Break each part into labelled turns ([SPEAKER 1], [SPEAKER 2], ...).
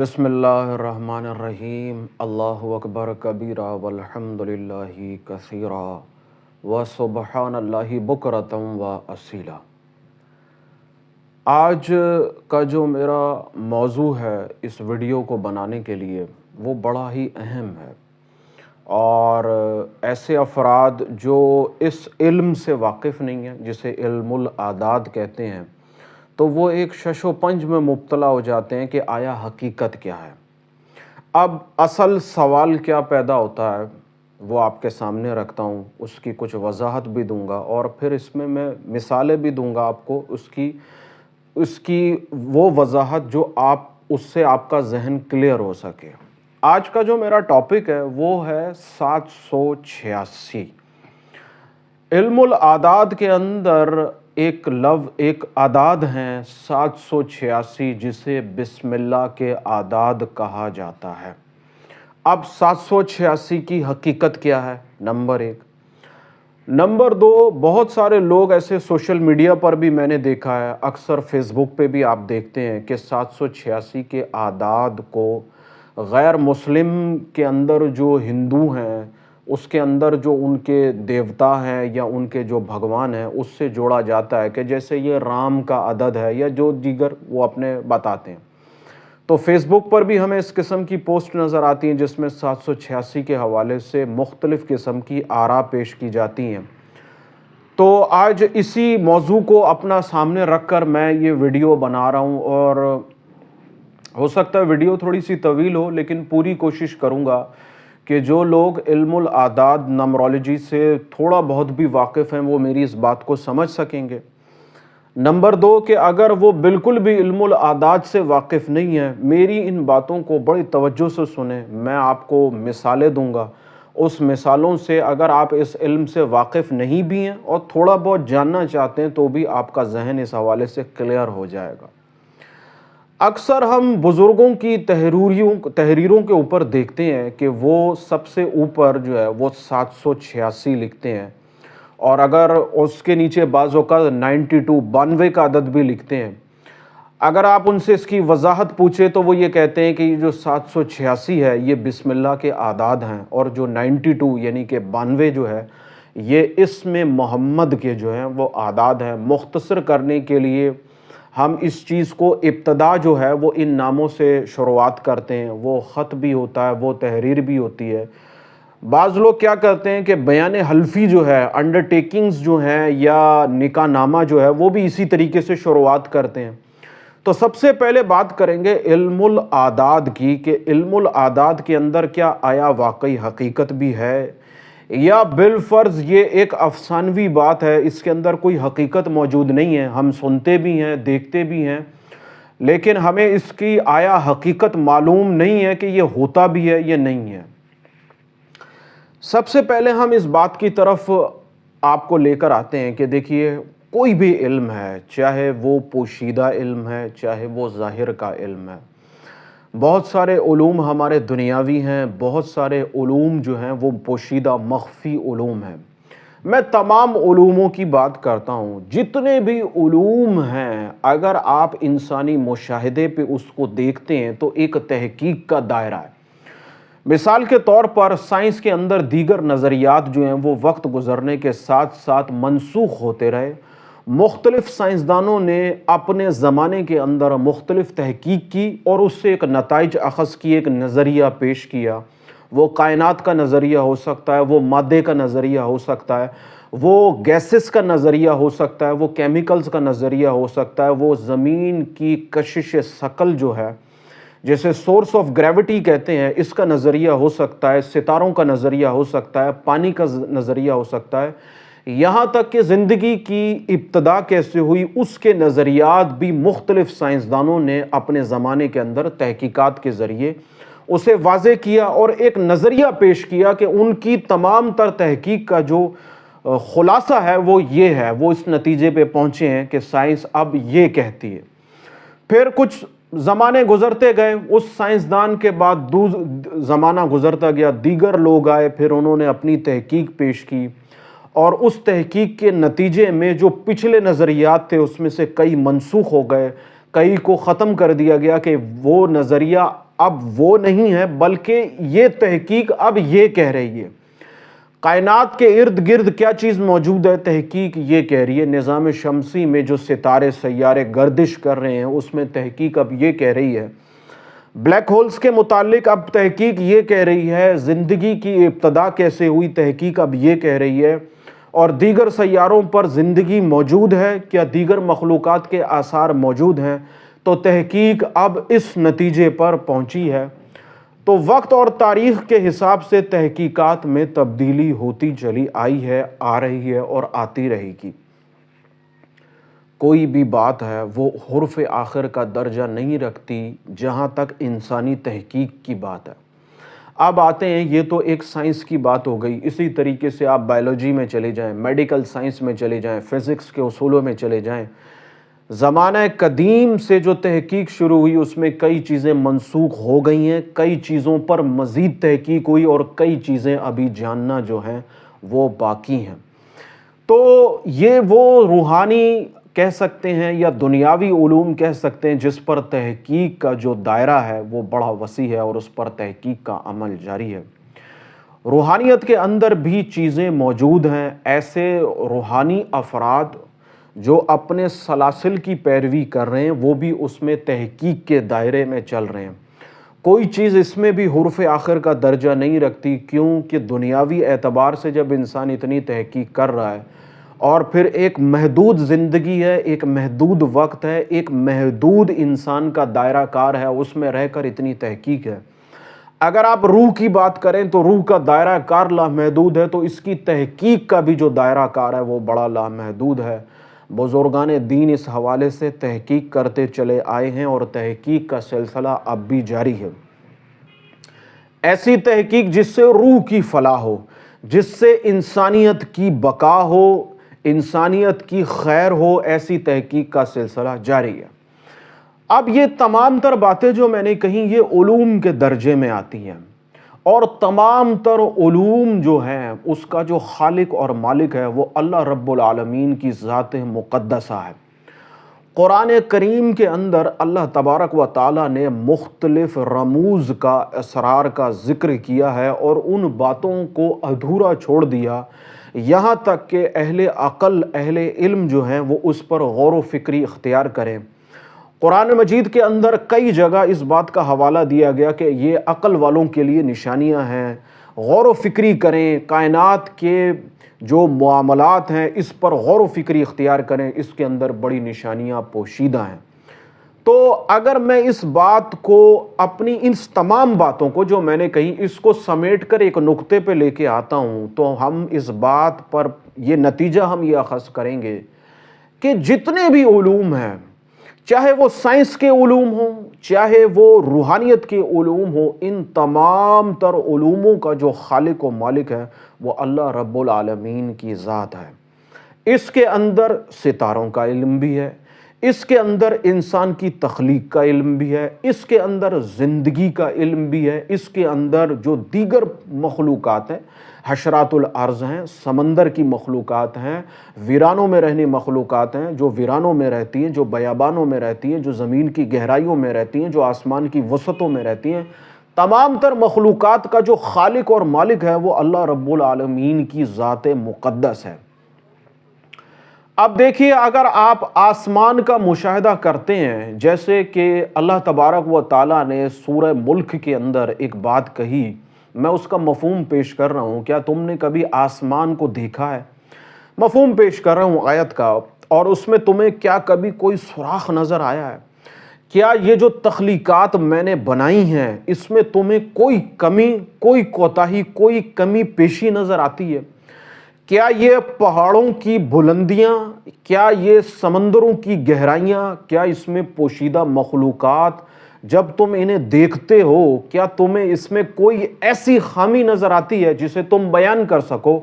[SPEAKER 1] بسم اللہ الرحمن الرحیم۔ اللہ اکبر کبیرہ والحمد للہ کثیرہ وسبحان اللہ بکرۃ و اصیلا۔ آج کا جو میرا موضوع ہے اس ویڈیو کو بنانے کے لیے وہ بڑا ہی اہم ہے، اور ایسے افراد جو اس علم سے واقف نہیں ہیں، جسے علم العادات کہتے ہیں، تو وہ ایک شش و پنج میں مبتلا ہو جاتے ہیں کہ آیا حقیقت کیا ہے۔ اب اصل سوال کیا پیدا ہوتا ہے وہ آپ کے سامنے رکھتا ہوں، اس کی کچھ وضاحت بھی دوں گا، اور پھر اس میں مثالیں بھی دوں گا آپ کو، اس کی وہ وضاحت جو اس سے آپ کا ذہن کلیئر ہو سکے۔ آج کا جو میرا ٹاپک ہے وہ ہے 786۔ علم العادات کے اندر ایک اعداد ہیں 786، جسے بسم اللہ کے اعداد کہا جاتا ہے۔ اب 786 کی حقیقت کیا ہے؟ نمبر 1۔ نمبر 2، بہت سارے لوگ ایسے سوشل میڈیا پر بھی میں نے دیکھا ہے، اکثر فیس بک پہ بھی آپ دیکھتے ہیں کہ 786 کے اعداد کو غیر مسلم کے اندر جو ہندو ہیں، اس کے اندر جو ان کے دیوتا ہیں یا ان کے جو بھگوان ہیں، اس سے جوڑا جاتا ہے کہ جیسے یہ رام کا عدد ہے یا جو دیگر وہ اپنے بتاتے ہیں۔ تو فیس بک پر بھی ہمیں اس قسم کی پوسٹ نظر آتی ہیں جس میں 786 کے حوالے سے مختلف قسم کی آراء پیش کی جاتی ہیں۔ تو آج اسی موضوع کو اپنا سامنے رکھ کر میں یہ ویڈیو بنا رہا ہوں، اور ہو سکتا ہے ویڈیو تھوڑی سی طویل ہو، لیکن پوری کوشش کروں گا کہ جو لوگ علم العادات نمبرولوجی سے تھوڑا بہت بھی واقف ہیں وہ میری اس بات کو سمجھ سکیں گے۔ نمبر 2 کہ اگر وہ بالکل بھی علم العادات سے واقف نہیں ہیں، میری ان باتوں کو بڑی توجہ سے سنیں، میں آپ کو مثالیں دوں گا، اس مثالوں سے اگر آپ اس علم سے واقف نہیں بھی ہیں اور تھوڑا بہت جاننا چاہتے ہیں تو بھی آپ کا ذہن اس حوالے سے کلیئر ہو جائے گا۔ اکثر ہم بزرگوں کی تحریروں کے اوپر دیکھتے ہیں کہ وہ سب سے اوپر جو ہے وہ 786 لکھتے ہیں، اور اگر اس کے نیچے بعض اوقات 92 کا عدد بھی لکھتے ہیں۔ اگر آپ ان سے اس کی وضاحت پوچھیں تو وہ یہ کہتے ہیں کہ یہ جو 786 ہے یہ بسم اللہ کے اعداد ہیں، اور جو 92 یعنی کہ 92 جو ہے یہ اسم محمد کے جو ہیں وہ اعداد ہیں۔ مختصر کرنے کے لیے ہم اس چیز کو ابتدا جو ہے وہ ان ناموں سے شروعات کرتے ہیں، وہ خط بھی ہوتا ہے، وہ تحریر بھی ہوتی ہے۔ بعض لوگ کیا کرتے ہیں کہ بیان حلفی جو ہے، انڈرٹیکنگز جو ہیں یا نکاح نامہ جو ہے وہ بھی اسی طریقے سے شروعات کرتے ہیں۔ تو سب سے پہلے بات کریں گے علم العادات کی، کہ علم العادات کے اندر کیا آیا واقعی حقیقت بھی ہے، یا بالفرض یہ ایک افسانوی بات ہے، اس کے اندر کوئی حقیقت موجود نہیں ہے، ہم سنتے بھی ہیں دیکھتے بھی ہیں لیکن ہمیں اس کی آیا حقیقت معلوم نہیں ہے کہ یہ ہوتا بھی ہے یا نہیں ہے۔ سب سے پہلے ہم اس بات کی طرف آپ کو لے کر آتے ہیں کہ دیکھیے، کوئی بھی علم ہے، چاہے وہ پوشیدہ علم ہے چاہے وہ ظاہر کا علم ہے، بہت سارے علوم ہمارے دنیاوی ہیں، بہت علوم علوم جو ہیں وہ پوشیدہ مخفی علوم ہیں۔ میں تمام علوموں کی بات کرتا ہوں، جتنے بھی علوم ہیں اگر آپ انسانی مشاہدے پہ اس کو دیکھتے ہیں تو ایک تحقیق کا دائرہ ہے۔ مثال کے طور پر سائنس کے اندر دیگر نظریات جو ہیں وہ وقت گزرنے کے ساتھ ساتھ منسوخ ہوتے رہے۔ مختلف سائنسدانوں نے اپنے زمانے کے اندر مختلف تحقیق کی اور اس سے ایک نتائج اخذ کی، ایک نظریہ پیش کیا۔ وہ کائنات کا نظریہ ہو سکتا ہے، وہ مادے کا نظریہ ہو سکتا ہے، وہ گیسز کا نظریہ ہو سکتا ہے، وہ کیمیکلز کا نظریہ ہو سکتا ہے، وہ زمین کی کشش ثقل جو ہے جیسے سورس آف گریوٹی کہتے ہیں، اس کا نظریہ ہو سکتا ہے، ستاروں کا نظریہ ہو سکتا ہے، پانی کا نظریہ ہو سکتا ہے، یہاں تک کہ زندگی کی ابتدا کیسے ہوئی اس کے نظریات بھی مختلف سائنسدانوں نے اپنے زمانے کے اندر تحقیقات کے ذریعے اسے واضح کیا اور ایک نظریہ پیش کیا کہ ان کی تمام تر تحقیق کا جو خلاصہ ہے وہ یہ ہے، وہ اس نتیجے پہ پہنچے ہیں کہ سائنس اب یہ کہتی ہے۔ پھر کچھ زمانے گزرتے گئے، اس سائنسدان کے بعد زمانہ گزرتا گیا، دیگر لوگ آئے، پھر انہوں نے اپنی تحقیق پیش کی، اور اس تحقیق کے نتیجے میں جو پچھلے نظریات تھے اس میں سے کئی منسوخ ہو گئے، کئی کو ختم کر دیا گیا کہ وہ نظریہ اب وہ نہیں ہے، بلکہ یہ تحقیق اب یہ کہہ رہی ہے کائنات کے ارد گرد کیا چیز موجود ہے، تحقیق یہ کہہ رہی ہے نظام شمسی میں جو ستارے سیارے گردش کر رہے ہیں اس میں تحقیق اب یہ کہہ رہی ہے، بلیک ہولز کے متعلق اب تحقیق یہ کہہ رہی ہے، زندگی کی ابتدا کیسے ہوئی تحقیق اب یہ کہہ رہی ہے، اور دیگر سیاروں پر زندگی موجود ہے، کیا دیگر مخلوقات کے آثار موجود ہیں، تو تحقیق اب اس نتیجے پر پہنچی ہے۔ تو وقت اور تاریخ کے حساب سے تحقیقات میں تبدیلی ہوتی چلی آئی ہے، آ رہی ہے اور آتی رہے گی۔ کوئی بھی بات ہے وہ حرف آخر کا درجہ نہیں رکھتی جہاں تک انسانی تحقیق کی بات ہے۔ اب آتے ہیں، یہ تو ایک سائنس کی بات ہو گئی، اسی طریقے سے آپ بائیولوجی میں چلے جائیں، میڈیکل سائنس میں چلے جائیں، فزکس کے اصولوں میں چلے جائیں، زمانہ قدیم سے جو تحقیق شروع ہوئی اس میں کئی چیزیں منسوخ ہو گئی ہیں، کئی چیزوں پر مزید تحقیق ہوئی اور کئی چیزیں ابھی جاننا جو ہیں وہ باقی ہیں۔ تو یہ وہ روحانی کہہ سکتے ہیں یا دنیاوی علوم کہہ سکتے ہیں جس پر تحقیق کا جو دائرہ ہے وہ بڑا وسیع ہے اور اس پر تحقیق کا عمل جاری ہے۔ روحانیت کے اندر بھی چیزیں موجود ہیں، ایسے روحانی افراد جو اپنے سلاسل کی پیروی کر رہے ہیں وہ بھی اس میں تحقیق کے دائرے میں چل رہے ہیں۔ کوئی چیز اس میں بھی حرف آخر کا درجہ نہیں رکھتی، کیونکہ دنیاوی اعتبار سے جب انسان اتنی تحقیق کر رہا ہے اور پھر ایک محدود زندگی ہے، ایک محدود وقت ہے، ایک محدود انسان کا دائرہ کار ہے، اس میں رہ کر اتنی تحقیق ہے۔ اگر آپ روح کی بات کریں تو روح کا دائرہ کار لامحدود ہے، تو اس کی تحقیق کا بھی جو دائرہ کار ہے وہ بڑا لامحدود ہے۔ بزرگان دین اس حوالے سے تحقیق کرتے چلے آئے ہیں اور تحقیق کا سلسلہ اب بھی جاری ہے۔ ایسی تحقیق جس سے روح کی فلاح ہو، جس سے انسانیت کی بقا ہو، انسانیت کی خیر ہو، ایسی تحقیق کا سلسلہ جاری ہے۔ اب یہ تمام تر باتیں جو میں نے کہیں یہ علوم کے درجے میں آتی ہیں، اور تمام تر علوم جو ہیں اس کا جو خالق اور مالک ہے وہ اللہ رب العالمین کی ذات مقدسہ ہے۔ قرآن کریم کے اندر اللہ تبارک و تعالیٰ نے مختلف رموز کا، اسرار کا ذکر کیا ہے اور ان باتوں کو ادھورا چھوڑ دیا یہاں تک کہ اہل عقل، اہل علم جو ہیں وہ اس پر غور و فکری اختیار کریں۔ قرآن مجید کے اندر کئی جگہ اس بات کا حوالہ دیا گیا کہ یہ عقل والوں کے لیے نشانیاں ہیں، غور و فکری کریں، کائنات کے جو معاملات ہیں اس پر غور و فکری اختیار کریں، اس کے اندر بڑی نشانیاں پوشیدہ ہیں۔ تو اگر میں اس بات کو، اپنی ان تمام باتوں کو جو میں نے کہی، اس کو سمیٹ کر ایک نقطے پہ لے کے آتا ہوں تو ہم اس بات پر یہ نتیجہ ہم یہ اخذ کریں گے کہ جتنے بھی علوم ہیں، چاہے وہ سائنس کے علوم ہوں، چاہے وہ روحانیت کے علوم ہوں، ان تمام تر علوموں کا جو خالق و مالک ہے وہ اللہ رب العالمین کی ذات ہے۔ اس کے اندر ستاروں کا علم بھی ہے، اس کے اندر انسان کی تخلیق کا علم بھی ہے، اس کے اندر زندگی کا علم بھی ہے، اس کے اندر جو دیگر مخلوقات ہیں، حشرات الارض ہیں، سمندر کی مخلوقات ہیں، ویرانوں میں رہنے مخلوقات ہیں، جو ویرانوں میں رہتی ہیں، جو بیابانوں میں رہتی ہیں، جو زمین کی گہرائیوں میں رہتی ہیں، جو آسمان کی وسطوں میں رہتی ہیں، تمام تر مخلوقات کا جو خالق اور مالک ہے وہ اللہ رب العالمین کی ذات مقدس ہے۔ اب دیکھیے، اگر آپ آسمان کا مشاہدہ کرتے ہیں، جیسے کہ اللہ تبارک و تعالیٰ نے سورہ ملک کے اندر ایک بات کہی، میں اس کا مفہوم پیش کر رہا ہوں، کیا تم نے کبھی آسمان کو دیکھا ہے؟ مفہوم پیش کر رہا ہوں آیت کا، اور اس میں تمہیں کیا کبھی کوئی سوراخ نظر آیا ہے؟ کیا یہ جو تخلیقات میں نے بنائی ہیں اس میں تمہیں کوئی کمی، کوئی کوتاہی، کوئی کمی پیشی نظر آتی ہے؟ کیا یہ پہاڑوں کی بلندیاں، کیا یہ سمندروں کی گہرائیاں، کیا اس میں پوشیدہ مخلوقات، جب تم انہیں دیکھتے ہو کیا تمہیں اس میں کوئی ایسی خامی نظر آتی ہے جسے تم بیان کر سکو؟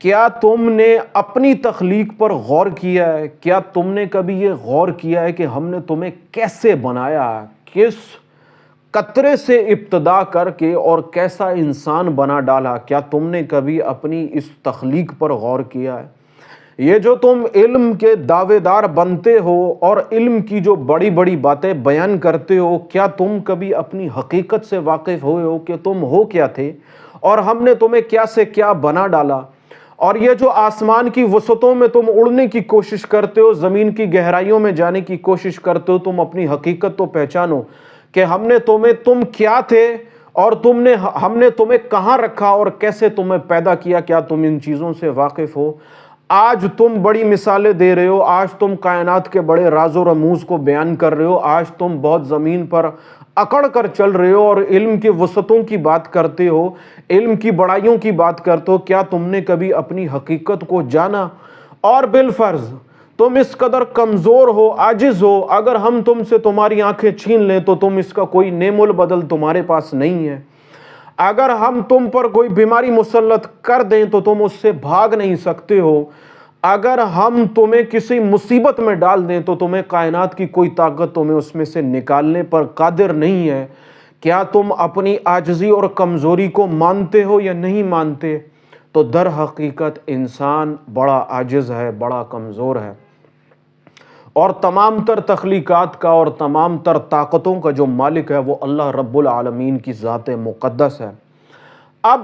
[SPEAKER 1] کیا تم نے اپنی تخلیق پر غور کیا ہے؟ کیا تم نے کبھی یہ غور کیا ہے کہ ہم نے تمہیں کیسے بنایا، کس قطرے سے ابتدا کر کے اور کیسا انسان بنا ڈالا؟ کیا تم نے کبھی اپنی اس تخلیق پر غور کیا ہے؟ یہ جو تم علم کے دعوے دار بنتے ہو اور علم کی جو بڑی بڑی باتیں بیان کرتے ہو، کیا تم کبھی اپنی حقیقت سے واقف ہوئے ہو کہ تم ہو کیا تھے اور ہم نے تمہیں کیا سے کیا بنا ڈالا؟ اور یہ جو آسمان کی وسعتوں میں تم اڑنے کی کوشش کرتے ہو، زمین کی گہرائیوں میں جانے کی کوشش کرتے ہو، تم اپنی حقیقت تو پہچانو کہ تم کیا تھے اور ہم نے تمہیں کہاں رکھا اور کیسے تمہیں پیدا کیا۔ کیا تم ان چیزوں سے واقف ہو؟ آج تم بڑی مثالیں دے رہے ہو، آج تم کائنات کے بڑے راز و رموز کو بیان کر رہے ہو، آج تم بہت زمین پر اکڑ کر چل رہے ہو اور علم کی وسعتوں کی بات کرتے ہو، علم کی بڑائیوں کی بات کرتے ہو۔ کیا تم نے کبھی اپنی حقیقت کو جانا؟ اور بالفرض تم اس قدر کمزور ہو، عاجز ہو، اگر ہم تم سے تمہاری آنکھیں چھین لیں تو تم اس کا کوئی نعم البدل تمہارے پاس نہیں ہے۔ اگر ہم تم پر کوئی بیماری مسلط کر دیں تو تم اس سے بھاگ نہیں سکتے ہو۔ اگر ہم تمہیں کسی مصیبت میں ڈال دیں تو تمہیں کائنات کی کوئی طاقت تمہیں اس میں سے نکالنے پر قادر نہیں ہے۔ کیا تم اپنی عاجزی اور کمزوری کو مانتے ہو یا نہیں مانتے؟ تو در حقیقت انسان بڑا عاجز ہے، بڑا کمزور ہے، اور تمام تر تخلیقات کا اور تمام تر طاقتوں کا جو مالک ہے وہ اللہ رب العالمین کی ذات مقدس ہے۔ اب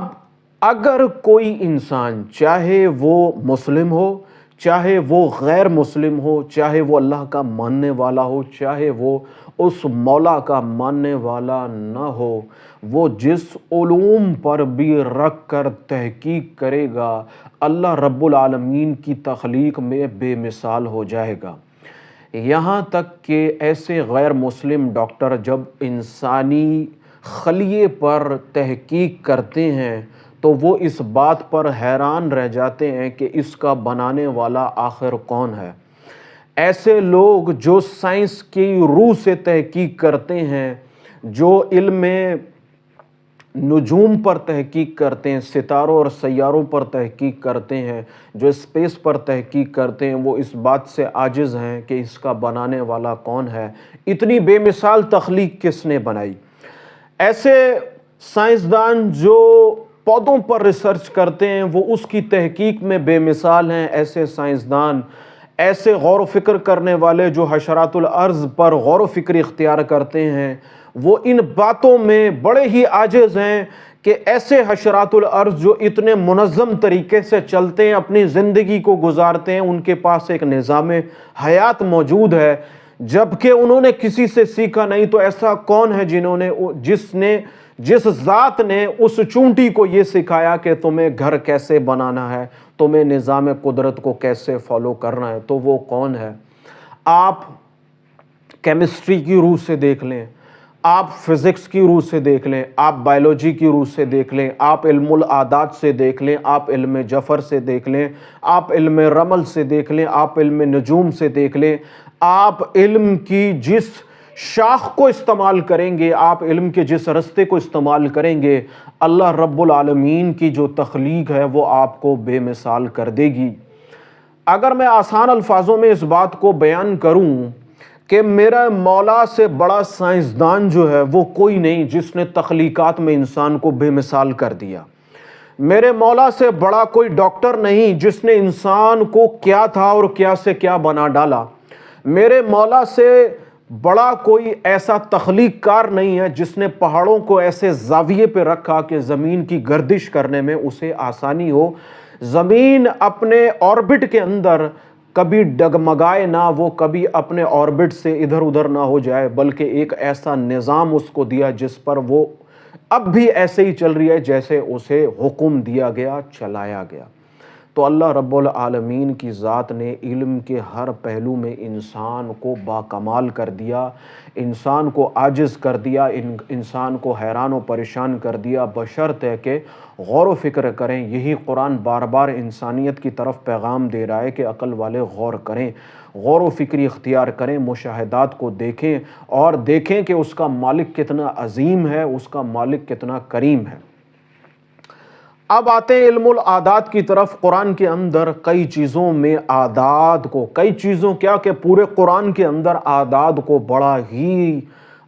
[SPEAKER 1] اگر کوئی انسان، چاہے وہ مسلم ہو، چاہے وہ غیر مسلم ہو، چاہے وہ اللہ کا ماننے والا ہو، چاہے وہ اس مولا کا ماننے والا نہ ہو، وہ جس علوم پر بھی رکھ کر تحقیق کرے گا، اللہ رب العالمین کی تخلیق میں بے مثال ہو جائے گا۔ یہاں تک کہ ایسے غیر مسلم ڈاکٹر جب انسانی خلیے پر تحقیق کرتے ہیں تو وہ اس بات پر حیران رہ جاتے ہیں کہ اس کا بنانے والا آخر کون ہے۔ ایسے لوگ جو سائنس کی روح سے تحقیق کرتے ہیں، جو علم نجوم پر تحقیق کرتے ہیں، ستاروں اور سیاروں پر تحقیق کرتے ہیں، جو اسپیس پر تحقیق کرتے ہیں، وہ اس بات سے عاجز ہیں کہ اس کا بنانے والا کون ہے۔ اتنی بے مثال تخلیق کس نے بنائی؟ ایسے سائنسدان جو پودوں پر ریسرچ کرتے ہیں وہ اس کی تحقیق میں بے مثال ہیں۔ ایسے سائنسدان، ایسے غور و فکر کرنے والے جو حشرات الارض پر غور و فکر اختیار کرتے ہیں، وہ ان باتوں میں بڑے ہی عاجز ہیں کہ ایسے حشرات الارض جو اتنے منظم طریقے سے چلتے ہیں، اپنی زندگی کو گزارتے ہیں، ان کے پاس ایک نظام حیات موجود ہے، جبکہ انہوں نے کسی سے سیکھا نہیں، تو ایسا کون ہے جس ذات نے اس چونٹی کو یہ سکھایا کہ تمہیں گھر کیسے بنانا ہے، تمہیں نظام قدرت کو کیسے فالو کرنا ہے؟ تو وہ کون ہے؟ آپ کیمسٹری کی روح سے دیکھ لیں، آپ فزکس کی روح سے دیکھ لیں، آپ بائیولوجی کی روح سے دیکھ لیں، آپ علم العادات سے دیکھ لیں، آپ علم جفر سے دیکھ لیں، آپ علم رمل سے دیکھ لیں، آپ علم نجوم سے دیکھ لیں، آپ علم کی جس شاخ کو استعمال کریں گے، آپ علم کے جس رستے کو استعمال کریں گے، اللہ رب العالمین کی جو تخلیق ہے وہ آپ کو بے مثال کر دے گی۔ اگر میں آسان الفاظوں میں اس بات کو بیان کروں کہ میرا مولا سے بڑا سائنسدان جو ہے وہ کوئی نہیں جس نے تخلیقات میں انسان کو بے مثال کر دیا۔ میرے مولا سے بڑا کوئی ڈاکٹر نہیں جس نے انسان کو کیا تھا اور کیا سے کیا بنا ڈالا۔ میرے مولا سے بڑا کوئی ایسا تخلیق کار نہیں ہے جس نے پہاڑوں کو ایسے زاویے پہ رکھا کہ زمین کی گردش کرنے میں اسے آسانی ہو، زمین اپنے آربٹ کے اندر کبھی ڈگمگائے نہ، وہ کبھی اپنے آربٹ سے ادھر ادھر نہ ہو جائے، بلکہ ایک ایسا نظام اس کو دیا جس پر وہ اب بھی ایسے ہی چل رہی ہے جیسے اسے حکم دیا گیا، چلایا گیا۔ تو اللہ رب العالمین کی ذات نے علم کے ہر پہلو میں انسان کو باکمال کر دیا، انسان کو عاجز کر دیا، انسان کو حیران و پریشان کر دیا، بشرط ہے کہ غور و فکر کریں۔ یہی قرآن بار بار انسانیت کی طرف پیغام دے رہا ہے کہ عقل والے غور کریں، غور و فکری اختیار کریں، مشاہدات کو دیکھیں اور دیکھیں کہ اس کا مالک کتنا عظیم ہے، اس کا مالک کتنا کریم ہے۔ اب آتے ہیں علم العادات کی طرف۔ قرآن کے اندر کئی چیزوں میں اعداد کو، کئی چیزوں کیا کہ پورے قرآن کے اندر اعداد کو بڑا ہی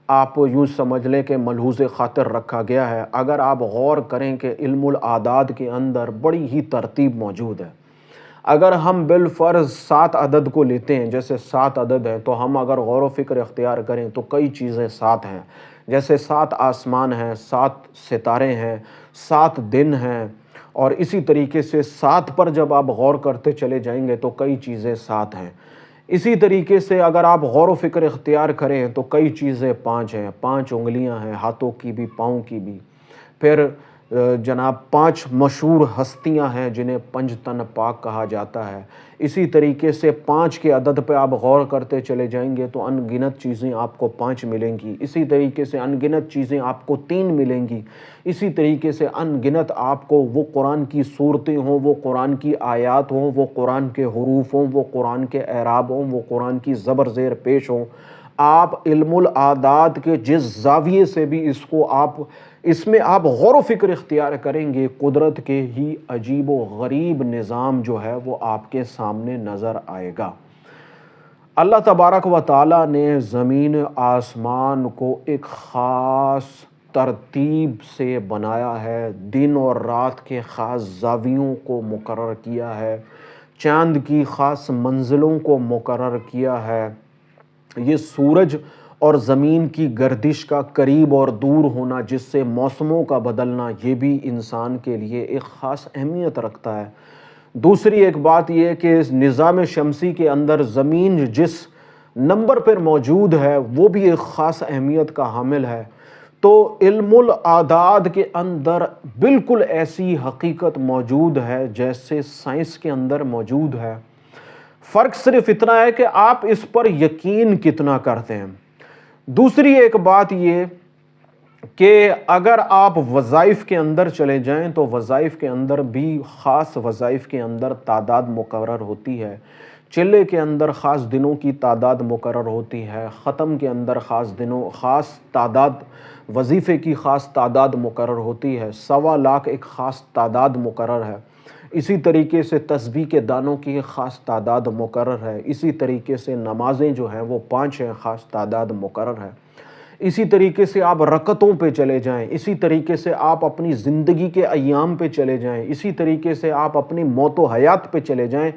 [SPEAKER 1] آپ یوں سمجھ لیں کہ ملحوظ خاطر رکھا گیا ہے۔ اگر آپ غور کریں کہ علم العادات کے اندر بڑی ہی ترتیب موجود ہے۔ اگر ہم بالفرض 7 عدد کو لیتے ہیں، جیسے 7 عدد ہے، تو ہم اگر غور و فکر اختیار کریں تو کئی چیزیں 7 ہیں، جیسے 7 آسمان ہیں، 7 ستارے ہیں، 7 دن ہیں، اور اسی طریقے سے 7 پر جب آپ غور کرتے چلے جائیں گے تو کئی چیزیں 7 ہیں۔ اسی طریقے سے اگر آپ غور و فکر اختیار کریں تو کئی چیزیں 5 ہیں، 5 انگلیاں ہیں، ہاتھوں کی بھی، پاؤں کی بھی۔ پھر جناب 5 مشہور ہستیاں ہیں جنہیں پنج تن پاک کہا جاتا ہے۔ اسی طریقے سے 5 کے عدد پہ آپ غور کرتے چلے جائیں گے تو ان گنت چیزیں آپ کو 5 ملیں گی، اسی طریقے سے ان گنت چیزیں آپ کو 3 ملیں گی، اسی طریقے سے ان گنت آپ کو وہ قرآن کی صورتیں ہوں، وہ قرآن کی آیات ہوں، وہ قرآن کے حروف ہوں، وہ قرآن کے اعراب ہوں، وہ قرآن کی زبر زیر پیش ہوں، آپ علم الاعداد کے جس زاویے سے بھی اس میں آپ غور و فکر اختیار کریں گے، قدرت کے ہی عجیب و غریب نظام جو ہے وہ آپ کے سامنے نظر آئے گا۔ اللہ تبارک و تعالیٰ نے زمین آسمان کو ایک خاص ترتیب سے بنایا ہے، دن اور رات کے خاص زاویوں کو مقرر کیا ہے، چاند کی خاص منزلوں کو مقرر کیا ہے۔ یہ سورج اور زمین کی گردش کا قریب اور دور ہونا، جس سے موسموں کا بدلنا، یہ بھی انسان کے لیے ایک خاص اہمیت رکھتا ہے۔ دوسری ایک بات یہ کہ اس نظام شمسی کے اندر زمین جس نمبر پر موجود ہے وہ بھی ایک خاص اہمیت کا حامل ہے۔ تو علم الاعداد کے اندر بالکل ایسی حقیقت موجود ہے جیسے سائنس کے اندر موجود ہے، فرق صرف اتنا ہے کہ آپ اس پر یقین کتنا کرتے ہیں۔ دوسری ایک بات یہ کہ اگر آپ وظائف کے اندر چلے جائیں تو وظائف کے اندر بھی خاص وظائف کے اندر تعداد مقرر ہوتی ہے، چلے کے اندر خاص دنوں کی تعداد مقرر ہوتی ہے، ختم کے اندر خاص تعداد، وظیفے کی خاص تعداد مقرر ہوتی ہے، 1.25 لاکھ ایک خاص تعداد مقرر ہے۔ اسی طریقے سے تسبیح کے دانوں کی ایک خاص تعداد مقرر ہے، اسی طریقے سے نمازیں جو ہیں وہ 5 ہیں، خاص تعداد مقرر ہے۔ اسی طریقے سے آپ رکعتوں پہ چلے جائیں، اسی طریقے سے آپ اپنی زندگی کے ایام پہ چلے جائیں، اسی طریقے سے آپ اپنی موت و حیات پہ چلے جائیں۔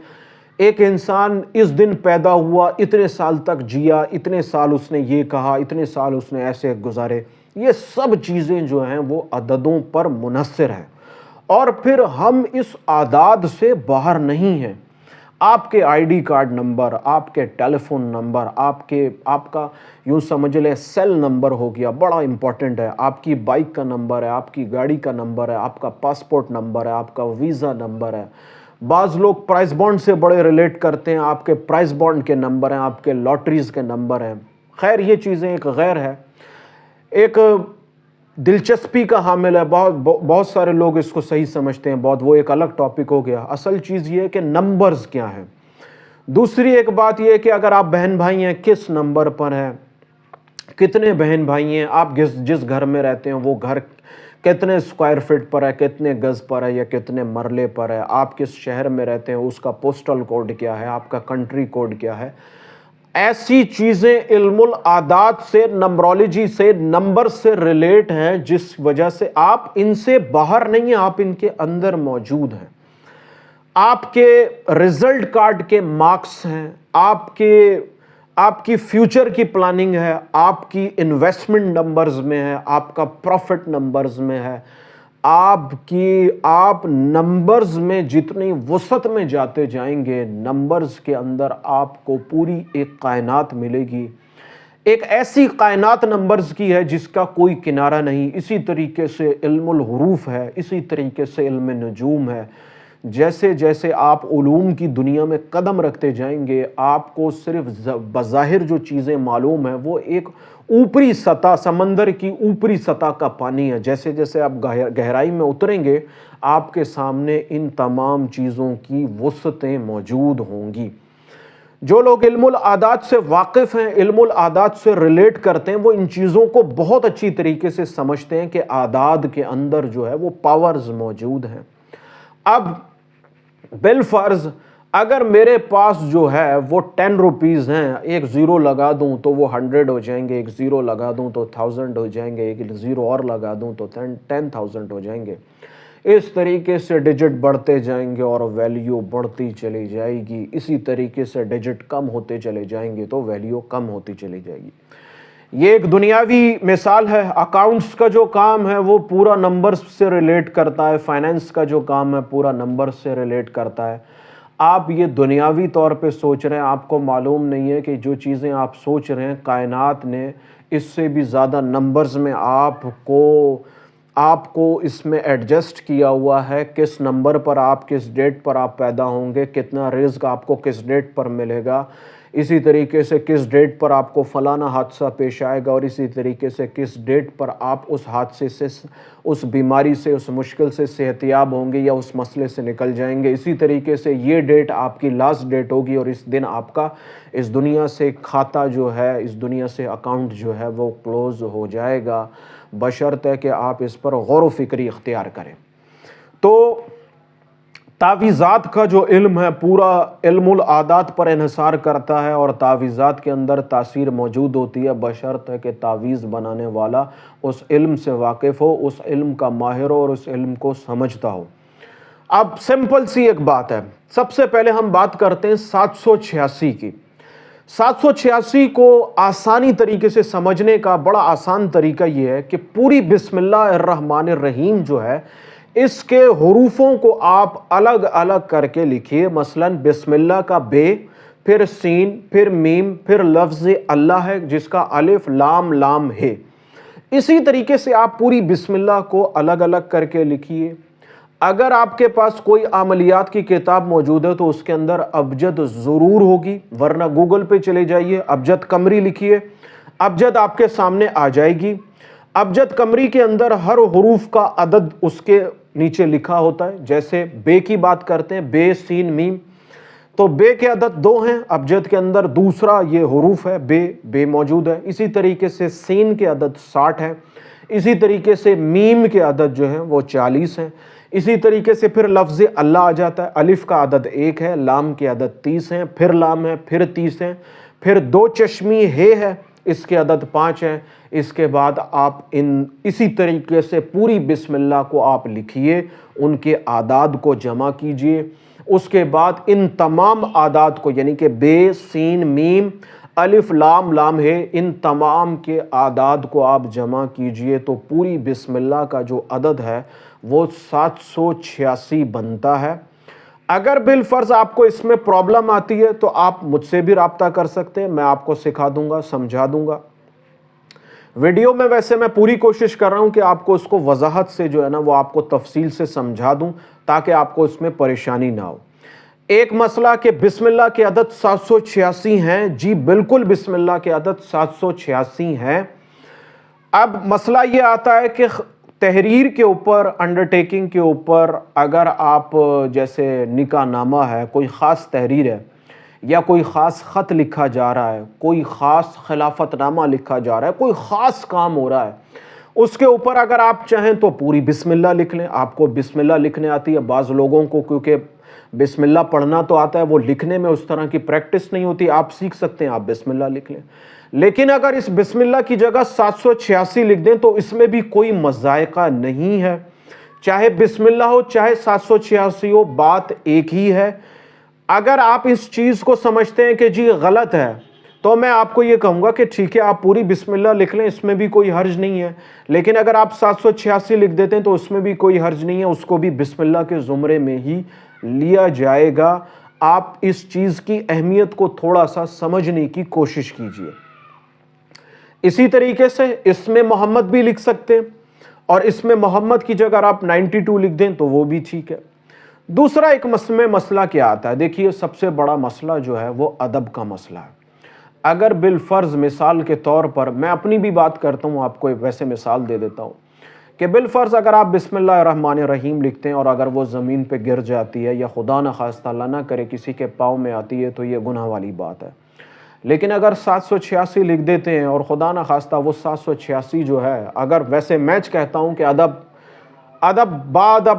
[SPEAKER 1] ایک انسان اس دن پیدا ہوا، اتنے سال تک جیا، اتنے سال اس نے یہ کہا، اتنے سال اس نے ایسے گزارے، یہ سب چیزیں جو ہیں وہ عددوں پر منحصر ہیں، اور پھر ہم اس اعداد سے باہر نہیں ہیں۔ آپ کے آئی ڈی کارڈ نمبر، آپ کے ٹیلی فون نمبر، آپ کا یوں سمجھ لیں سیل نمبر ہو گیا، بڑا امپورٹنٹ ہے، آپ کی بائک کا نمبر ہے، آپ کی گاڑی کا نمبر ہے، آپ کا پاسپورٹ نمبر ہے، آپ کا ویزا نمبر ہے۔ بعض لوگ پرائز بانڈ سے بڑے ریلیٹ کرتے ہیں، آپ کے پرائز بانڈ کے نمبر ہیں، آپ کے لاٹریز کے نمبر ہیں۔ خیر یہ چیزیں ایک غیر ہے، ایک دلچسپی کا حامل ہے، بہت سارے لوگ اس کو صحیح سمجھتے ہیں، وہ ایک الگ ٹاپک ہو گیا۔ اصل چیز یہ ہے کہ نمبرز کیا ہیں۔ دوسری ایک بات یہ ہے کہ اگر آپ بہن بھائی ہیں کس نمبر پر ہیں، کتنے بہن بھائی ہیں، آپ جس گھر میں رہتے ہیں وہ گھر کتنے اسکوائر فٹ پر ہے، کتنے گز پر ہے یا کتنے مرلے پر ہے، آپ کس شہر میں رہتے ہیں، اس کا پوسٹل کوڈ کیا ہے، آپ کا کنٹری کوڈ کیا ہے۔ ایسی چیزیں علم الاعداد سے، نمبرولوجی سے، نمبر سے ریلیٹ ہیں، جس وجہ سے آپ ان سے باہر نہیں ہیں، آپ ان کے اندر موجود ہیں۔ آپ کے رزلٹ کارڈ کے مارکس ہیں، آپ کی فیوچر کی پلاننگ ہے، آپ کی انویسٹمنٹ نمبرز میں ہے، آپ کا پروفٹ نمبرز میں ہے، آپ نمبرز میں جتنی وسعت میں جاتے جائیں گے، نمبرز کے اندر آپ کو پوری ایک کائنات ملے گی، ایک ایسی کائنات نمبرز کی ہے جس کا کوئی کنارہ نہیں۔ اسی طریقے سے علم الحروف ہے، اسی طریقے سے علم نجوم ہے۔ جیسے جیسے آپ علوم کی دنیا میں قدم رکھتے جائیں گے، آپ کو صرف بظاہر جو چیزیں معلوم ہیں وہ ایک اوپری سطح، سمندر کی اوپری سطح کا پانی ہے۔ جیسے جیسے آپ گہرائی میں اتریں گے، آپ کے سامنے ان تمام چیزوں کی وسعتیں موجود ہوں گی۔ جو لوگ علم الاعداد سے واقف ہیں، علم الاعداد سے ریلیٹ کرتے ہیں، وہ ان چیزوں کو بہت اچھی طریقے سے سمجھتے ہیں کہ اعداد کے اندر جو ہے وہ پاورز موجود ہیں۔ اب بالفرض اگر میرے پاس جو ہے وہ 10 روپیز ہیں، ایک زیرو لگا دوں تو وہ 100 ہو جائیں گے، ایک زیرو لگا دوں تو 1000 ہو جائیں گے، ایک زیرو اور لگا دوں تو 10,000 ہو جائیں گے۔ اس طریقے سے ڈیجٹ بڑھتے جائیں گے اور ویلیو بڑھتی چلی جائے گی، اسی طریقے سے ڈیجٹ کم ہوتے چلے جائیں گے تو ویلیو کم ہوتی چلی جائے گی۔ یہ ایک دنیاوی مثال ہے۔ اکاؤنٹس کا جو کام ہے وہ پورا نمبرز سے ریلیٹ کرتا ہے، فائنینس کا جو کام ہے پورا نمبرز سے ریلیٹ کرتا ہے۔ آپ یہ دنیاوی طور پہ سوچ رہے ہیں، آپ کو معلوم نہیں ہے کہ جو چیزیں آپ سوچ رہے ہیں کائنات نے اس سے بھی زیادہ نمبرز میں آپ کو اس میں ایڈجسٹ کیا ہوا ہے، کس نمبر پر آپ کس ڈیٹ پر آپ پیدا ہوں گے، کتنا رزق آپ کو کس ڈیٹ پر ملے گا، اسی طریقے سے کس ڈیٹ پر آپ کو فلانا حادثہ پیش آئے گا، اور اسی طریقے سے کس ڈیٹ پر آپ اس حادثے سے، اس بیماری سے، اس مشکل سے صحت یاب ہوں گے یا اس مسئلے سے نکل جائیں گے۔ اسی طریقے سے یہ ڈیٹ آپ کی لاسٹ ڈیٹ ہوگی اور اس دن آپ کا اس دنیا سے کھاتا جو ہے، اس دنیا سے اکاؤنٹ جو ہے وہ کلوز ہو جائے گا، بشرطے کہ آپ اس پر غور و فکری اختیار کریں۔ تو تعویذات کا جو علم ہے پورا علم العادات پر انحصار کرتا ہے، اور تعویذات کے اندر تاثیر موجود ہوتی ہے، بشرطے کہ تعویذ بنانے والا اس علم سے واقف ہو، اس علم کا ماہر ہو اور اس علم کو سمجھتا ہو۔ اب سمپل سی ایک بات ہے، سب سے پہلے ہم بات کرتے ہیں 786 کی۔ 786 کو آسانی طریقے سے سمجھنے کا بڑا آسان طریقہ یہ ہے کہ پوری بسم اللہ الرحمن الرحیم جو ہے اس کے حروفوں کو آپ الگ الگ کر کے لکھیے۔ مثلا بسم اللہ کا بے، پھر سین، پھر میم، پھر لفظ اللہ ہے جس کا الف لام لام ہے۔ اسی طریقے سے آپ پوری بسم اللہ کو الگ الگ کر کے لکھیے۔ اگر آپ کے پاس کوئی عملیات کی کتاب موجود ہے تو اس کے اندر ابجد ضرور ہوگی، ورنہ گوگل پہ چلے جائیے، ابجد قمری لکھیے، ابجد آپ کے سامنے آ جائے گی۔ ابجد قمری کے اندر ہر حروف کا عدد اس کے نیچے لکھا ہوتا ہے۔ جیسے بے کی بات کرتے ہیں، بے سین میم، تو بے کے عدد 2 ہیں، ابجد کے اندر دوسرا یہ حروف ہے بے موجود ہے۔ اسی طریقے سے سین کے عدد 60 ہے، اسی طریقے سے میم کے عدد جو ہیں وہ 40 ہیں۔ اسی طریقے سے پھر لفظ اللہ آ جاتا ہے، الف کا عدد 1 ہے، لام کے عدد 30 ہیں، پھر لام ہے، پھر 30 ہیں، پھر 2 چشمی ہے اس کے عدد 5 ہیں۔ اس کے بعد آپ اسی طریقے سے پوری بسم اللہ کو آپ لکھیے، ان کے اعداد کو جمع کیجئے۔ اس کے بعد ان تمام اعداد کو، یعنی کہ بے سین میم الف لام لام ہے، ان تمام کے اعداد کو آپ جمع کیجئے تو پوری بسم اللہ کا جو عدد ہے وہ 786 بنتا ہے۔ اگر بالفرض آپ کو اس میں پرابلم آتی ہے تو آپ مجھ سے بھی رابطہ کر سکتے ہیں، میں آپ کو سکھا دوں گا، سمجھا دوں گا۔ ویڈیو میں ویسے میں پوری کوشش کر رہا ہوں کہ آپ کو اس کو وضاحت سے جو ہے نا وہ آپ کو تفصیل سے سمجھا دوں تاکہ آپ کو اس میں پریشانی نہ ہو۔ ایک مسئلہ کہ بسم اللہ کے عدد 786 ہیں، جی بالکل بسم اللہ کے عدد 786 ہیں۔ اب مسئلہ یہ آتا ہے کہ تحریر کے اوپر، انڈرٹیکنگ کے اوپر، اگر آپ جیسے نکاح نامہ ہے، کوئی خاص تحریر ہے یا کوئی خاص خط لکھا جا رہا ہے، کوئی خاص خلافت نامہ لکھا جا رہا ہے، کوئی خاص کام ہو رہا ہے، اس کے اوپر اگر آپ چاہیں تو پوری بسم اللہ لکھ لیں۔ آپ کو بسم اللہ لکھنے آتی ہے، بعض لوگوں کو کیونکہ بسم اللہ پڑھنا تو آتا ہے، وہ لکھنے میں اس طرح کی پریکٹس نہیں ہوتی، آپ سیکھ سکتے ہیں، آپ بسم اللہ لکھ لیں۔ لیکن اگر اس بسم اللہ کی جگہ 786 لکھ دیں تو اس میں بھی کوئی مضائقہ نہیں ہے، چاہے بسم اللہ ہو چاہے 786 ہو، بات ایک ہی ہے۔ اگر آپ اس چیز کو سمجھتے ہیں کہ جی غلط ہے تو میں آپ کو یہ کہوں گا کہ ٹھیک ہے آپ پوری بسم اللہ لکھ لیں، اس میں بھی کوئی حرج نہیں ہے۔ لیکن اگر آپ 786 لکھ دیتے ہیں تو اس میں بھی کوئی حرج نہیں ہے، اس کو بھی بسم اللہ کے زمرے میں ہی لیا جائے گا۔ آپ اس چیز کی اہمیت کو تھوڑا سا سمجھنے کی کوشش کیجئے۔ اسی طریقے سے اس میں محمد بھی لکھ سکتے ہیں، اور اس میں محمد کی جگہ آپ 92 لکھ دیں تو وہ بھی ٹھیک ہے۔ دوسرا ایک مسئلہ کیا آتا ہے، دیکھیے سب سے بڑا مسئلہ جو ہے وہ ادب کا مسئلہ ہے۔ اگر بالفرض مثال کے طور پر میں اپنی بھی بات کرتا ہوں، آپ کو ویسے مثال دے دیتا ہوں کہ بالفرض اگر آپ بسم اللہ الرحمن الرحیم لکھتے ہیں اور اگر وہ زمین پہ گر جاتی ہے یا خدا نخواستہ اللہ نہ کرے کسی کے پاؤں میں آتی ہے تو یہ گناہ والی بات ہے۔ لیکن اگر 786 لکھ دیتے ہیں اور خدا نخواستہ وہ 786 جو ہے، اگر ویسے میچ کہتا ہوں کہ ادب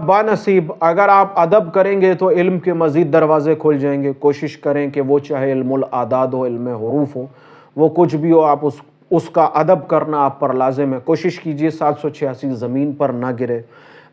[SPEAKER 1] با نصیب، اگر آپ ادب کریں گے تو علم کے مزید دروازے کھل جائیں گے۔ کوشش کریں کہ وہ چاہے علم الاعداد ہو، علم حروف ہو، وہ کچھ بھی ہو، آپ اس کا ادب کرنا آپ پر لازم ہے۔ کوشش کیجئے 786 زمین پر نہ گرے۔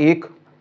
[SPEAKER 1] 1,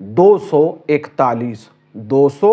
[SPEAKER 1] 241। 200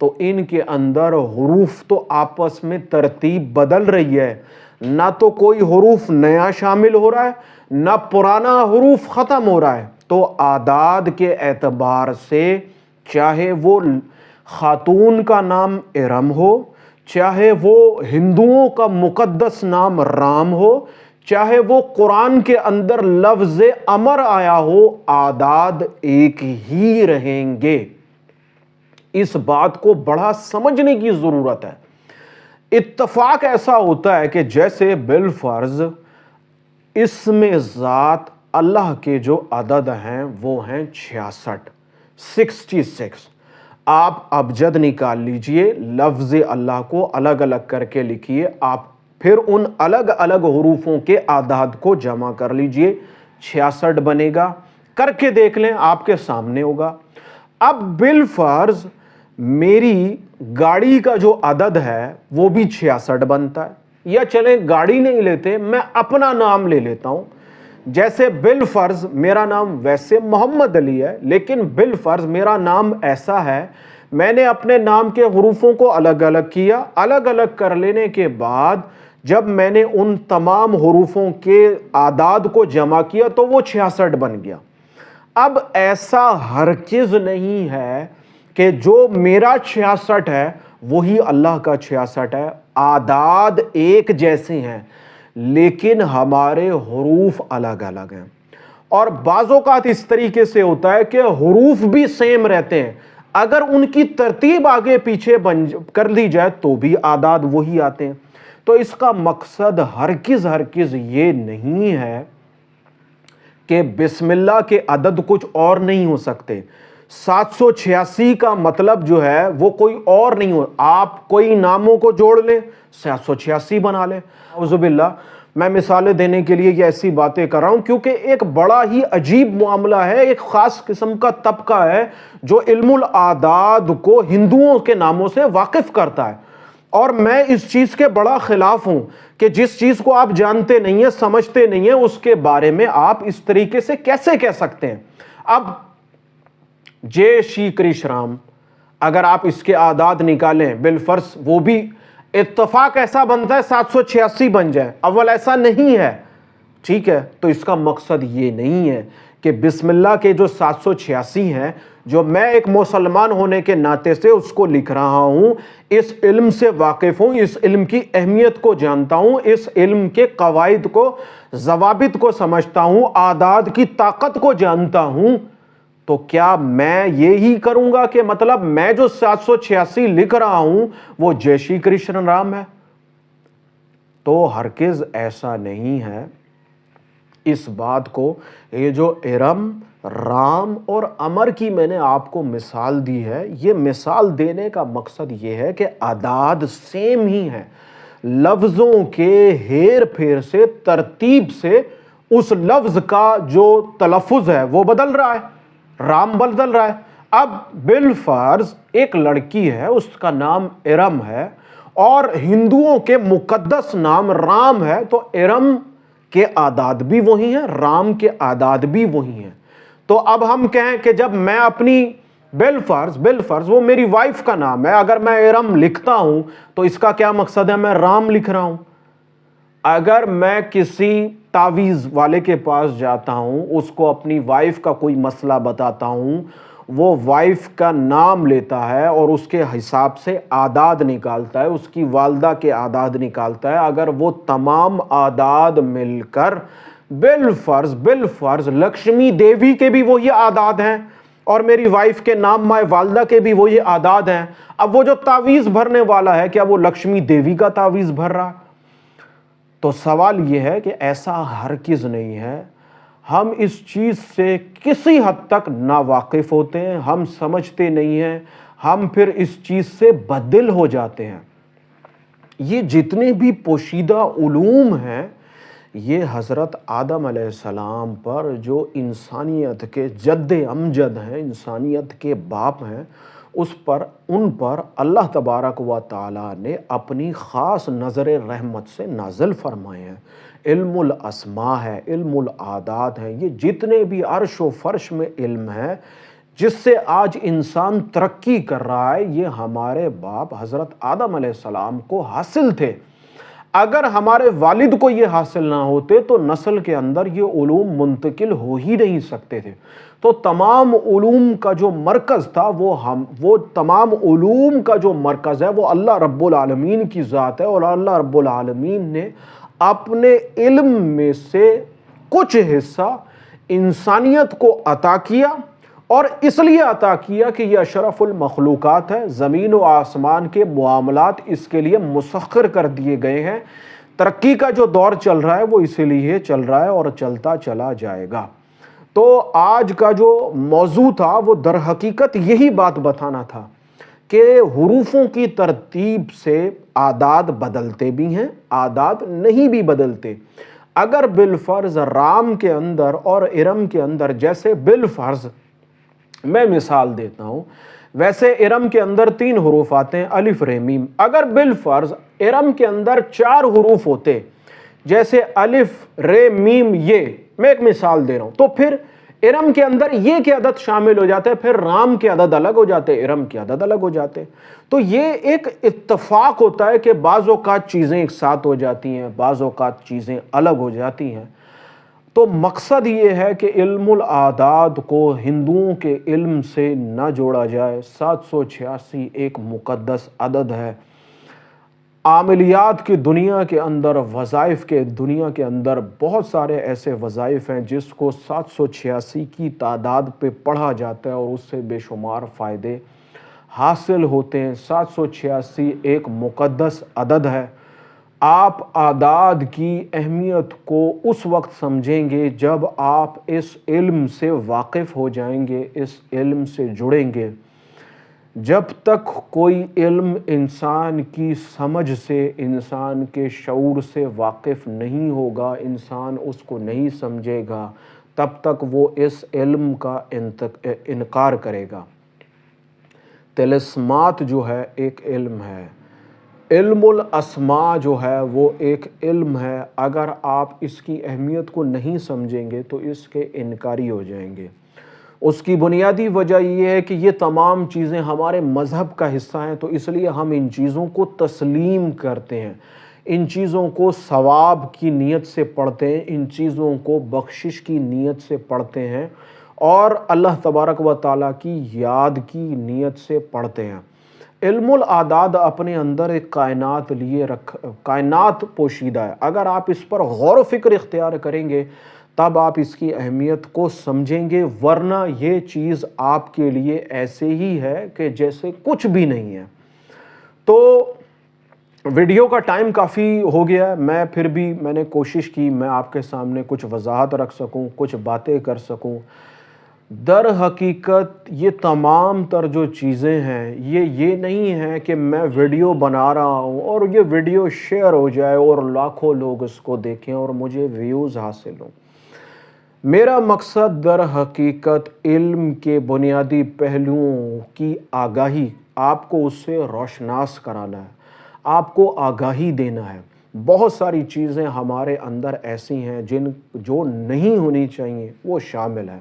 [SPEAKER 1] تو ان کے اندر حروف تو آپس میں ترتیب بدل رہی ہے، نہ تو کوئی حروف نیا شامل ہو رہا ہے نہ پرانا حروف ختم ہو رہا ہے۔ تو اعداد کے اعتبار سے چاہے وہ خاتون کا نام ارم ہو، چاہے وہ ہندوؤں کا مقدس نام رام ہو، چاہے وہ قرآن کے اندر لفظ امر آیا ہو، اعداد ایک ہی رہیں گے۔ اس بات کو بڑا سمجھنے کی ضرورت ہے۔ اتفاق ایسا ہوتا ہے کہ جیسے بالفرض اسم ذات اللہ کے جو عدد ہیں وہ ہیں 66۔ آپ ابجد نکال لیجئے، لفظ اللہ کو الگ الگ کر کے لکھیے، آپ پھر ان الگ الگ حروفوں کے اعداد کو جمع کر لیجئے، 66 بنے گا۔ کر کے دیکھ لیں، آپ کے سامنے ہوگا۔ اب بالفرض میری گاڑی کا جو عدد ہے وہ بھی 66 بنتا ہے، یا چلیں گاڑی نہیں لیتے، میں اپنا نام لے لیتا ہوں۔ جیسے بالفرض میرا نام ویسے محمد علی ہے، لیکن بالفرض میرا نام ایسا ہے، میں نے اپنے نام کے حروفوں کو الگ الگ کیا، الگ الگ کر لینے کے بعد جب میں نے ان تمام حروفوں کے اعداد کو جمع کیا تو وہ 66 بن گیا۔ اب ایسا ہرگز نہیں ہے کہ جو میرا 66 ہے وہی اللہ کا 66 ہے، اعداد ایک جیسے ہیں لیکن ہمارے حروف الگ الگ ہیں۔ اور بعض اوقات اس طریقے سے ہوتا ہے کہ حروف بھی سیم رہتے ہیں، اگر ان کی ترتیب آگے پیچھے کر لی جائے تو بھی اعداد وہی آتے ہیں۔ تو اس کا مقصد ہرگز یہ نہیں ہے کہ بسم اللہ کے عدد کچھ اور نہیں ہو سکتے۔ 786 کا مطلب جو ہے وہ کوئی اور نہیں ہو، آپ کوئی ناموں کو جوڑ لیں 786 بنا لیں۔ اعوذ باللہ، میں مثالیں دینے کے لیے یہ ایسی باتیں کر رہا ہوں کیونکہ ایک بڑا ہی عجیب معاملہ ہے، ایک خاص قسم کا طبقہ ہے جو علم الاعداد کو ہندوؤں کے ناموں سے واقف کرتا ہے، اور میں اس چیز کے بڑا خلاف ہوں کہ جس چیز کو آپ جانتے نہیں ہیں، سمجھتے نہیں ہیں، اس کے بارے میں آپ اس طریقے سے کیسے کہہ سکتے ہیں۔ اب جے شی کرش رام، اگر آپ اس کے اعداد نکالیں بالفرض وہ بھی اتفاق ایسا بنتا ہے 786 بن جائے، اول ایسا نہیں ہے، ٹھیک ہے؟ تو اس کا مقصد یہ نہیں ہے کہ بسم اللہ کے جو 786 ہیں، جو میں ایک مسلمان ہونے کے ناطے سے اس کو لکھ رہا ہوں، اس علم سے واقف ہوں، اس علم کی اہمیت کو جانتا ہوں، اس علم کے قواعد کو، ضوابط کو سمجھتا ہوں، اعداد کی طاقت کو جانتا ہوں، تو کیا میں یہی کروں گا کہ مطلب میں جو 786 لکھ رہا ہوں وہ جے شی کرشن رام ہے؟ تو ہرگز ایسا نہیں ہے۔ اس بات کو، یہ جو ارم، رام اور امر کی میں نے آپ کو مثال دی ہے، یہ مثال دینے کا مقصد یہ ہے کہ اعداد سیم ہی ہیں، لفظوں کے ہیر پھیر سے، ترتیب سے اس لفظ کا جو تلفظ ہے وہ بدل رہا ہے، رام بدل رہا ہے۔ اب بالفرض ایک لڑکی ہے، اس کا نام ارم ہے، اور ہندوؤں کے مقدس نام رام ہے، تو ارم کے اعداد بھی وہی ہیں، رام کے اعداد بھی وہی ہیں۔ تو اب ہم کہیں کہ جب میں اپنی بالفرض وہ میری وائف کا نام ہے، اگر میں ارم لکھتا ہوں تو اس کا کیا مقصد ہے؟ میں رام لکھ رہا ہوں۔ اگر میں کسی تعویذ والے کے پاس جاتا ہوں، اس کو اپنی وائف کا کوئی مسئلہ بتاتا ہوں، وہ وائف کا نام لیتا ہے اور اس کے حساب سے اعداد نکالتا ہے، اس کی والدہ کے اعداد نکالتا ہے، اگر وہ تمام اعداد مل کر بالفرض لکشمی دیوی کے بھی وہی اعداد ہیں اور میری وائف کے نام مائے والدہ کے بھی وہی اعداد ہیں، اب وہ جو تعویذ بھرنے والا ہے کیا وہ لکشمی دیوی کا تعویذ بھر رہا ہے؟ تو سوال یہ ہے کہ ایسا ہرگز نہیں ہے۔ ہم اس چیز سے کسی حد تک ناواقف ہوتے ہیں، ہم سمجھتے نہیں ہیں، ہم پھر اس چیز سے بدل ہو جاتے ہیں۔ یہ جتنے بھی پوشیدہ علوم ہیں، یہ حضرت آدم علیہ السلام پر جو انسانیت کے جد امجد ہیں، انسانیت کے باپ ہیں، ان پر اللہ تبارک و تعالی نے اپنی خاص نظر رحمت سے نازل فرمائے ہیں۔ علم الاسماء ہے، علم الاعداد ہے، یہ جتنے بھی عرش و فرش میں علم ہے، جس سے آج انسان ترقی کر رہا ہے، یہ ہمارے باپ حضرت آدم علیہ السلام کو حاصل تھے۔ اگر ہمارے والد کو یہ حاصل نہ ہوتے تو نسل کے اندر یہ علوم منتقل ہو ہی نہیں سکتے تھے۔ تو تمام علوم کا جو مرکز تھا وہ تمام علوم کا جو مرکز ہے وہ اللہ رب العالمین کی ذات ہے، اور اللہ رب العالمین نے اپنے علم میں سے کچھ حصہ انسانیت کو عطا کیا، اور اس لیے عطا کیا کہ یہ اشرف المخلوقات ہے، زمین و آسمان کے معاملات اس کے لیے مسخر کر دیے گئے ہیں۔ ترقی کا جو دور چل رہا ہے وہ اسی لیے چل رہا ہے اور چلتا چلا جائے گا۔ تو آج کا جو موضوع تھا وہ در حقیقت یہی بات بتانا تھا کہ حروفوں کی ترتیب سے اعداد بدلتے بھی ہیں، اعداد نہیں بھی بدلتے۔ اگر بالفرض رام کے اندر اور ارم کے اندر، جیسے بالفرض میں مثال دیتا ہوں، ویسے ارم کے اندر 3 حروف آتے ہیں، الف ر میم۔ اگر بالفرض ارم کے اندر 4 حروف ہوتے، جیسے الف ر میم یہ، میں ایک مثال دے رہا ہوں، تو پھر ارم کے اندر یہ کے عدد شامل ہو جاتے ہیں، پھر رام کے عدد الگ ہو جاتے، ارم کے عدد الگ ہو جاتے۔ تو یہ ایک اتفاق ہوتا ہے کہ بعض اوقات چیزیں ایک ساتھ ہو جاتی ہیں، بعض اوقات چیزیں الگ ہو جاتی ہیں۔ تو مقصد یہ ہے کہ علم الاعداد کو ہندوؤں کے علم سے نہ جوڑا جائے۔ 786 ایک مقدس عدد ہے۔ عملیات کی دنیا کے اندر، وظائف کے دنیا کے اندر بہت سارے ایسے وظائف ہیں جس کو 786 کی تعداد پہ پڑھا جاتا ہے اور اس سے بے شمار فائدے حاصل ہوتے ہیں۔ 786 ایک مقدس عدد ہے۔ آپ اعداد کی اہمیت کو اس وقت سمجھیں گے جب آپ اس علم سے واقف ہو جائیں گے، اس علم سے جڑیں گے۔ جب تک کوئی علم انسان کی سمجھ سے، انسان کے شعور سے واقف نہیں ہوگا، انسان اس کو نہیں سمجھے گا، تب تک وہ اس علم کا انکار کرے گا۔ طلسمات جو ہے ایک علم ہے، علم الاسماء جو ہے وہ ایک علم ہے۔ اگر آپ اس کی اہمیت کو نہیں سمجھیں گے تو اس کے انکاری ہو جائیں گے۔ اس کی بنیادی وجہ یہ ہے کہ یہ تمام چیزیں ہمارے مذہب کا حصہ ہیں، تو اس لیے ہم ان چیزوں کو تسلیم کرتے ہیں، ان چیزوں کو ثواب کی نیت سے پڑھتے ہیں، ان چیزوں کو بخشش کی نیت سے پڑھتے ہیں، اور اللہ تبارک و تعالیٰ کی یاد کی نیت سے پڑھتے ہیں۔ علم الاعداد اپنے اندر ایک کائنات پوشیدہ ہے۔ اگر آپ اس پر غور و فکر اختیار کریں گے تب آپ اس کی اہمیت کو سمجھیں گے، ورنہ یہ چیز آپ کے لیے ایسے ہی ہے کہ جیسے کچھ بھی نہیں ہے۔ تو ویڈیو کا ٹائم کافی ہو گیا ہے، میں نے کوشش کی میں آپ کے سامنے کچھ وضاحت رکھ سکوں، کچھ باتیں کر سکوں۔ در حقیقت یہ تمام تر جو چیزیں ہیں یہ نہیں ہے کہ میں ویڈیو بنا رہا ہوں اور یہ ویڈیو شیئر ہو جائے اور لاکھوں لوگ اس کو دیکھیں اور مجھے ویوز حاصل ہوں۔ میرا مقصد در حقیقت علم کے بنیادی پہلوؤں کی آگاہی، آپ کو اس سے روشناس کرانا ہے، آپ کو آگاہی دینا ہے۔ بہت ساری چیزیں ہمارے اندر ایسی ہیں جو نہیں ہونی چاہیے، وہ شامل ہیں۔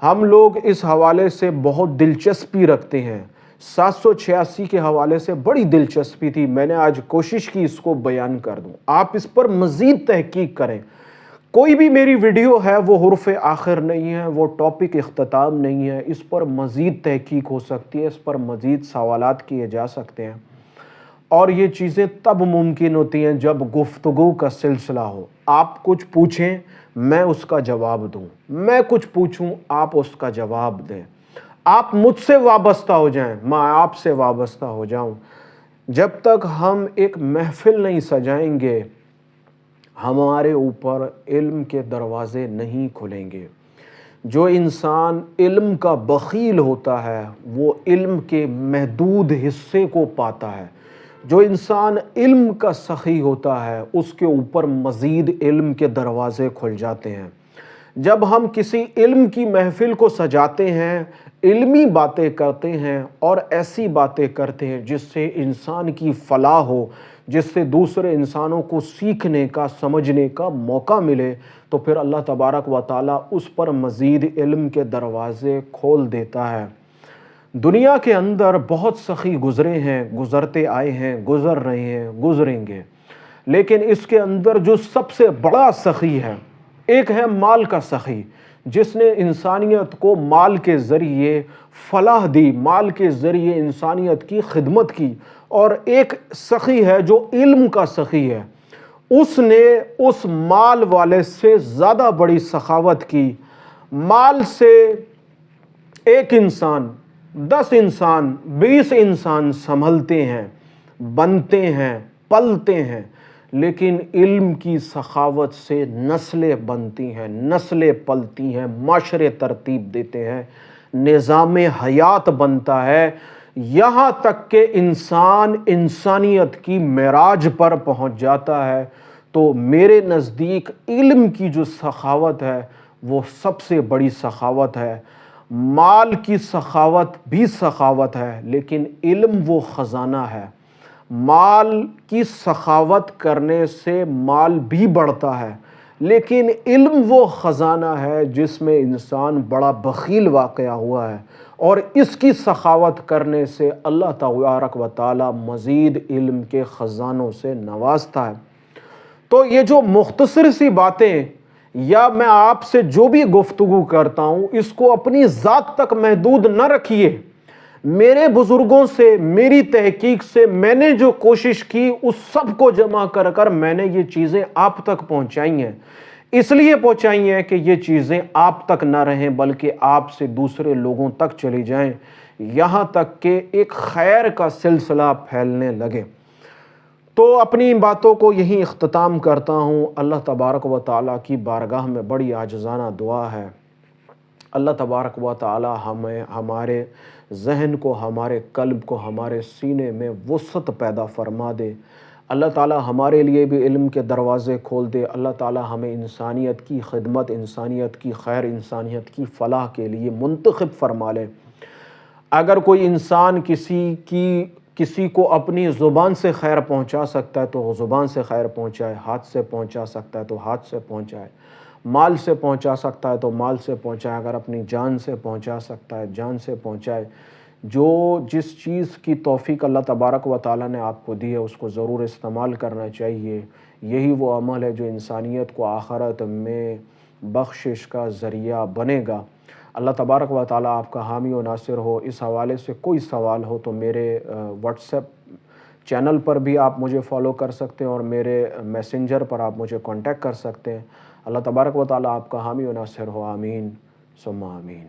[SPEAKER 1] ہم لوگ اس حوالے سے بہت دلچسپی رکھتے ہیں، 786 کے حوالے سے بڑی دلچسپی تھی، میں نے آج کوشش کی اس کو بیان کر دوں۔ آپ اس پر مزید تحقیق کریں۔ کوئی بھی میری ویڈیو ہے وہ حرف آخر نہیں ہے، وہ ٹاپک اختتام نہیں ہے، اس پر مزید تحقیق ہو سکتی ہے، اس پر مزید سوالات کیے جا سکتے ہیں، اور یہ چیزیں تب ممکن ہوتی ہیں جب گفتگو کا سلسلہ ہو۔ آپ کچھ پوچھیں میں اس کا جواب دوں، میں کچھ پوچھوں آپ اس کا جواب دیں، آپ مجھ سے وابستہ ہو جائیں میں آپ سے وابستہ ہو جاؤں۔ جب تک ہم ایک محفل نہیں سجائیں گے ہمارے اوپر علم کے دروازے نہیں کھلیں گے۔ جو انسان علم کا بخیل ہوتا ہے وہ علم کے محدود حصے کو پاتا ہے، جو انسان علم کا سخی ہوتا ہے اس کے اوپر مزید علم کے دروازے کھل جاتے ہیں۔ جب ہم کسی علم کی محفل کو سجاتے ہیں، علمی باتیں کرتے ہیں اور ایسی باتیں کرتے ہیں جس سے انسان کی فلاح ہو، جس سے دوسرے انسانوں کو سیکھنے کا، سمجھنے کا موقع ملے، تو پھر اللہ تبارک و تعالیٰ اس پر مزید علم کے دروازے کھول دیتا ہے۔ دنیا کے اندر بہت سخی گزرے ہیں، گزرتے آئے ہیں، گزر رہے ہیں، گزریں گے، لیکن اس کے اندر جو سب سے بڑا سخی ہے، ایک ہے مال کا سخی، جس نے انسانیت کو مال کے ذریعے فلاح دی، مال کے ذریعے انسانیت کی خدمت کی، اور ایک سخی ہے جو علم کا سخی ہے، اس نے اس مال والے سے زیادہ بڑی سخاوت کی۔ مال سے ایک انسان، 10 انسان، 20 انسان سنبھلتے ہیں، بنتے ہیں، پلتے ہیں، لیکن علم کی سخاوت سے نسلیں بنتی ہیں، نسلیں پلتی ہیں، معاشرے ترتیب دیتے ہیں، نظام حیات بنتا ہے، یہاں تک کہ انسان انسانیت کی معراج پر پہنچ جاتا ہے۔ تو میرے نزدیک علم کی جو سخاوت ہے وہ سب سے بڑی سخاوت ہے۔ مال کی سخاوت بھی سخاوت ہے، لیکن علم وہ خزانہ ہے۔ مال کی سخاوت کرنے سے مال بھی بڑھتا ہے، لیکن علم وہ خزانہ ہے جس میں انسان بڑا بخیل واقع ہوا ہے، اور اس کی سخاوت کرنے سے اللہ تبارک و تعالی مزید علم کے خزانوں سے نوازتا ہے۔ تو یہ جو مختصر سی باتیں یا میں آپ سے جو بھی گفتگو کرتا ہوں، اس کو اپنی ذات تک محدود نہ رکھیے۔ میرے بزرگوں سے، میری تحقیق سے میں نے جو کوشش کی اس سب کو جمع کر کر میں نے یہ چیزیں آپ تک پہنچائی ہیں۔ اس لیے پہنچائی ہیں کہ یہ چیزیں آپ تک نہ رہیں بلکہ آپ سے دوسرے لوگوں تک چلی جائیں، یہاں تک کہ ایک خیر کا سلسلہ پھیلنے لگے۔ تو اپنی باتوں کو یہیں اختتام کرتا ہوں۔ اللہ تبارک و تعالیٰ کی بارگاہ میں بڑی عاجزانہ دعا ہے، اللہ تبارک و تعالیٰ ہمیں، ہمارے ذہن کو، ہمارے قلب کو، ہمارے سینے میں وسعت پیدا فرما دے۔ اللہ تعالیٰ ہمارے لیے بھی علم کے دروازے کھول دے۔ اللہ تعالیٰ ہمیں انسانیت کی خدمت، انسانیت کی خیر، انسانیت کی فلاح کے لیے منتخب فرما لے۔ اگر کوئی انسان کسی کو اپنی زبان سے خیر پہنچا سکتا ہے تو وہ زبان سے خیر پہنچائے، ہاتھ سے پہنچا سکتا ہے تو ہاتھ سے پہنچائے، مال سے پہنچا سکتا ہے تو مال سے پہنچائے، اگر اپنی جان سے پہنچا سکتا ہے جان سے پہنچائے۔ جو جس چیز کی توفیق اللہ تبارک و تعالیٰ نے آپ کو دی ہے اس کو ضرور استعمال کرنا چاہیے۔ یہی وہ عمل ہے جو انسانیت کو آخرت میں بخشش کا ذریعہ بنے گا۔ اللہ تبارک و تعالیٰ آپ کا حامی و ناصر ہو۔ اس حوالے سے کوئی سوال ہو تو میرے واٹس ایپ چینل پر بھی آپ مجھے فالو کر سکتے ہیں اور میرے میسنجر پر آپ مجھے کانٹیکٹ کر سکتے ہیں۔ اللہ تبارک و تعالیٰ آپ کا حامی و ناصر ہو۔ آمین ثم آمین۔